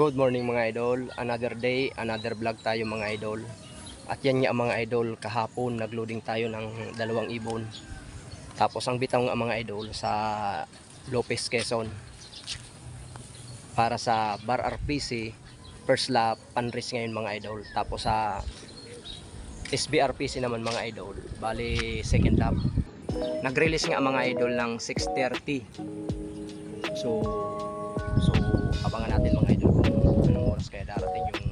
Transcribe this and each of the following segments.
Good morning mga idol, another day, another vlog tayo mga idol. At yan nga mga idol, kahapon nagloading tayo ng 2 ibon. Tapos ang bitaw nga mga idol sa Lopez, Quezon para sa Bar RPC first lap panris ngayon mga idol. Tapos sa SBRPC naman mga idol, bali second lap. Nag-release nga mga idol ng 6:30. So abangan natin mga idol kung anong oras kaya darating yung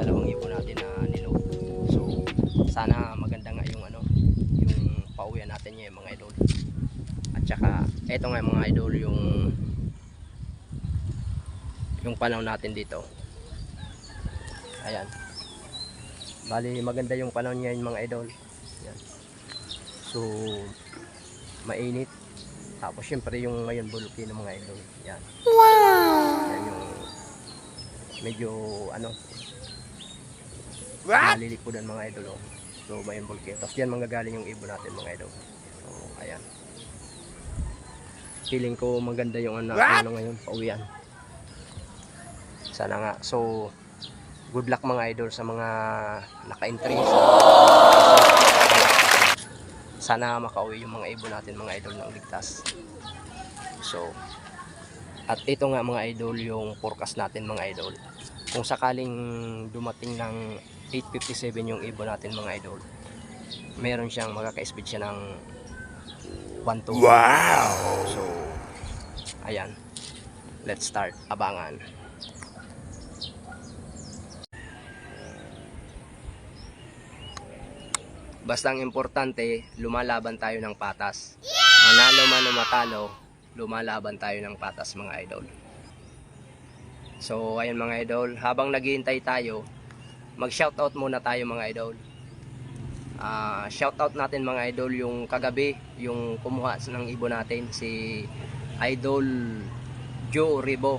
2 ibon natin na niload. So sana maganda nga yung yung pauwian natin ngayon mga idol. At saka eto nga mga idol yung panahon natin dito. Ayan. Bali maganda yung panahon ngayon mga idol. Ayan. So mainit. Tapos syempre yung ngayon bulky ng mga idol. Yan. Wow! Yan yung medyo malilikudan mga idol. Oh. So may bulky. Tapos yan manggagaling yung ibon natin mga idol. So ayan. Feeling ko maganda yung ngayon pauwian. Sana nga. So good luck mga idol sa mga naka-entry. Sana makauwi yung mga ibon natin mga idol ng ligtas. So at ito nga mga idol yung forecast natin mga idol. Kung sakaling dumating ng 8:57 yung ibon natin mga idol, meron siyang magkaka-speed siya ng 1-2. Wow! So ayan, let's start. Abangan. Basta ang importante, lumalaban tayo ng patas. Manalo man o matalo, lumalaban tayo ng patas mga idol. So ayun mga idol, habang naghihintay tayo, mag-shoutout muna tayo mga idol. Shoutout natin mga idol yung kagabi, yung kumuha ng ibon natin, si Idol Joe Ribo.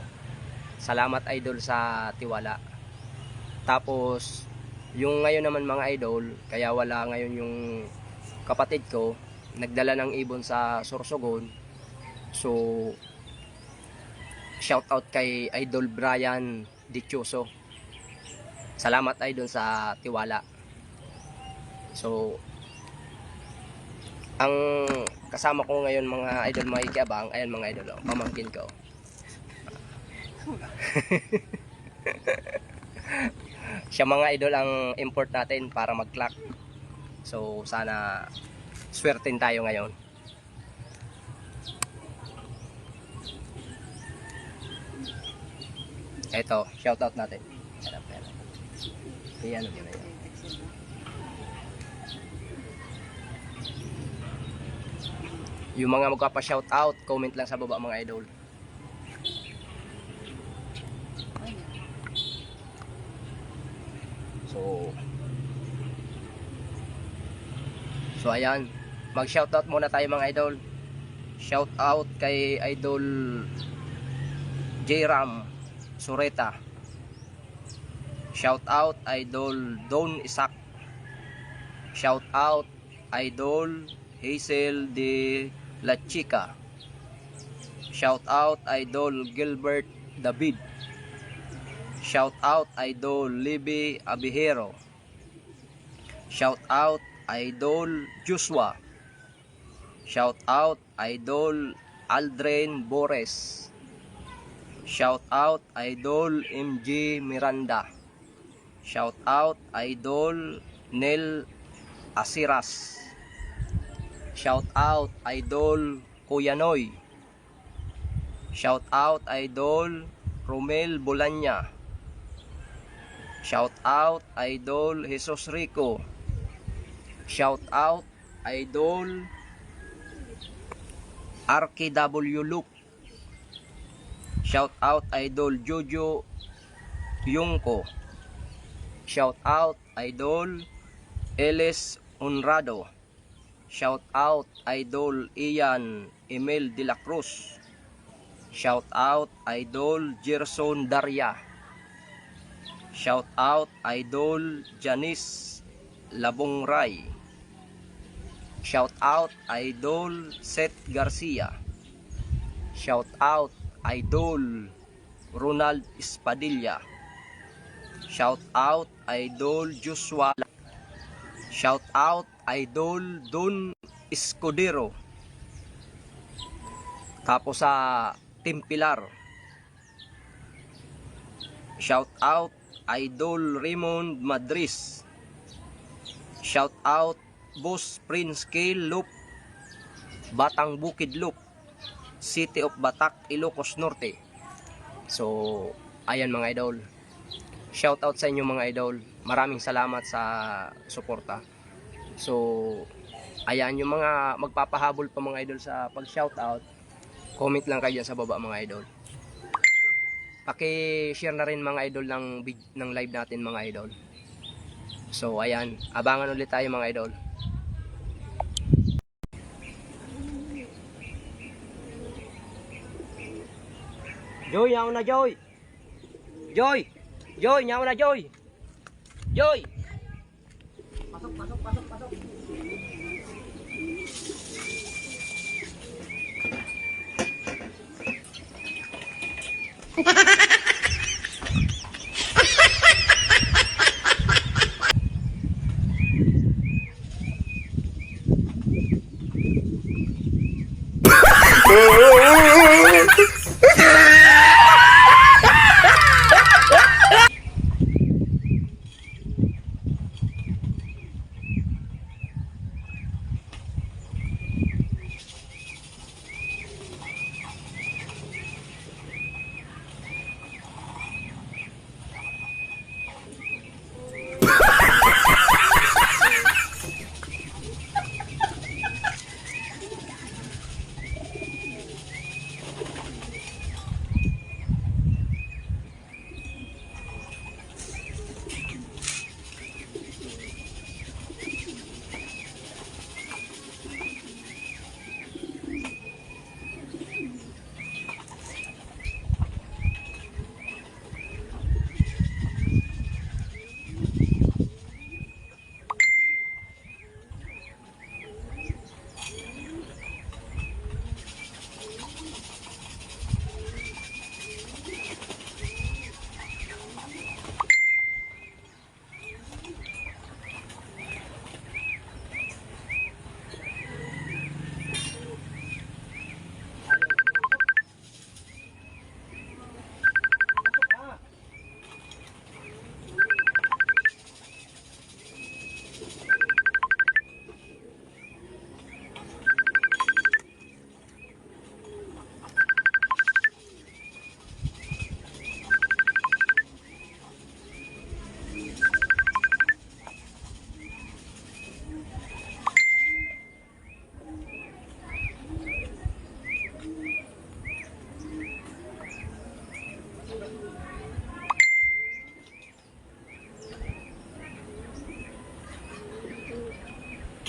Salamat idol sa tiwala. Tapos yung ngayon naman mga idol, kaya wala ngayon yung kapatid ko, nagdala ng ibon sa Sorsogon. So shout out kay Idol Brian Dichoso. Salamat idol sa tiwala. So ang kasama ko ngayon mga idol makikiabang, ayan mga idol, pamangkin ko. Siya mga idol ang import natin para mag-clock. So sana swertin tayo ngayon. Eto, shoutout natin. Ayan, yung mga magpapa-shoutout, comment lang sa baba mga idol. So ayan, mag-shoutout muna tayo mga idol. Shoutout kay Idol J-Ram Sureta. Shoutout Idol Don Isak. Shoutout Idol Hazel de la Chica. Shoutout Idol Gilbert David. Shoutout Idol Libby Abihero. Shoutout Idol Joshua. Shout out Idol Aldrin Bores. Shout out Idol MG Miranda. Shout out Idol Nel Asiras. Shout out Idol Kuya Noy. Shout out Idol Romel Bolanya. Shout out Idol Jesus Rico. Shout out Idol RKW Luke. Shout out Idol Jojo Yungko. Shout out Idol Eles Honrado. Shout out Idol Ian Emil de la Cruz. Shout out Idol Gerson Daria. Shout out Idol Janice Labongray. Shout out Idol Seth Garcia. Shout out Idol Ronald Espadilla. Shout out Idol Joshua. Shout out Idol Don Escudero. Tapos sa Team Pilar. Shout out Idol Raymond Madris. Shout out Boss Prince K. Loop, Batang Bukid Loop, City of Batak, Ilocos Norte. So, ayan mga idol. Shout out sa inyo mga idol. Maraming salamat sa suporta. So, ayan yung mga magpapahabol pa mga idol sa pag-shout out. Comment lang kayo dyan sa baba mga idol. Paki-share na rin mga idol ng live natin mga idol. So, ayan. Abangan ulit tayo mga idol. Joy, nyaw na Joy. Joy. Joy, nyaw na Joy. Joy. Pasok, pasok, pasok, pasok.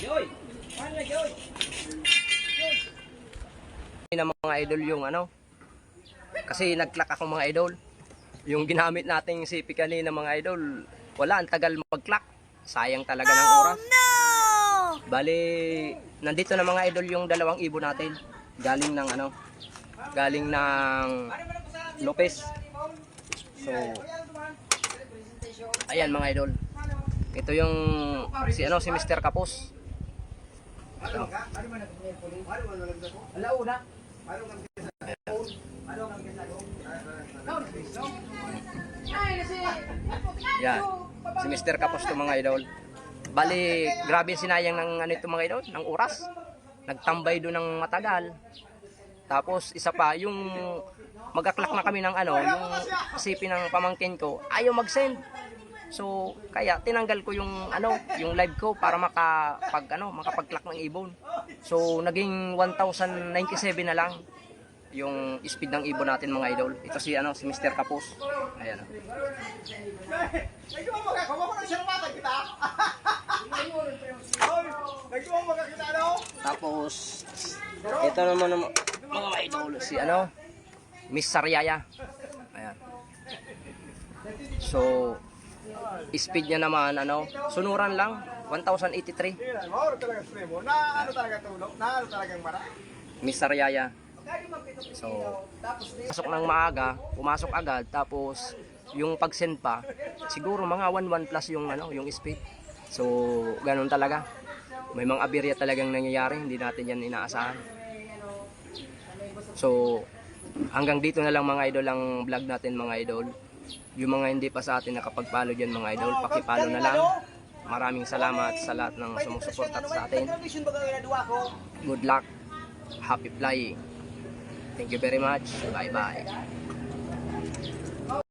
Joy! Ano na Joy? Joy! Na mga idol yung ano. Kasi nag-clock ako mga idol. Yung ginamit nating CP kanina mga idol, wala, ang tagal mag-clock. Sayang talaga ng oras. No! Bali, nandito na mga idol yung dalawang ibon natin. Galing ng ano? Galing ng Lopez. So, ayan mga idol. Ito yung si Mr. Kapos. So, yan. Si Mr. Kapos to mga idol. Bali, grabe sinayang ng ano ito mga idol, ng oras. Nagtambay doon ng matagal. Tapos isa pa, yung mag-aklak na kami ng ano, yung CP ng pamangkin ko, ayaw mag-send. So, kaya tinanggal ko yung ano, yung live ko para makapag-clock ng ibon. So, naging 1097 na lang yung speed ng ibon natin mga idol. Ito si Mr. Kapos. Ayan. Tapos ito naman mga idol si Miss Sariaya. Ayan. So, speed niya naman sunuran lang 1083. Miss Sariaya. So, pasok ng maaga, pumasok agad, tapos yung pag-send pa, siguro mga 1.1 plus yung yung speed. So, ganun talaga. May mga aberya talagang nangyayari, hindi natin yan inaasahan. So, hanggang dito na lang mga idol ang vlog natin mga idol. Yung mga hindi pa sa atin nakapag-follow dyan mga idol, paki-follow na lang. Maraming salamat sa lahat ng sumusuporta sa atin. Good luck. Happy flying. Thank you very much. Bye bye.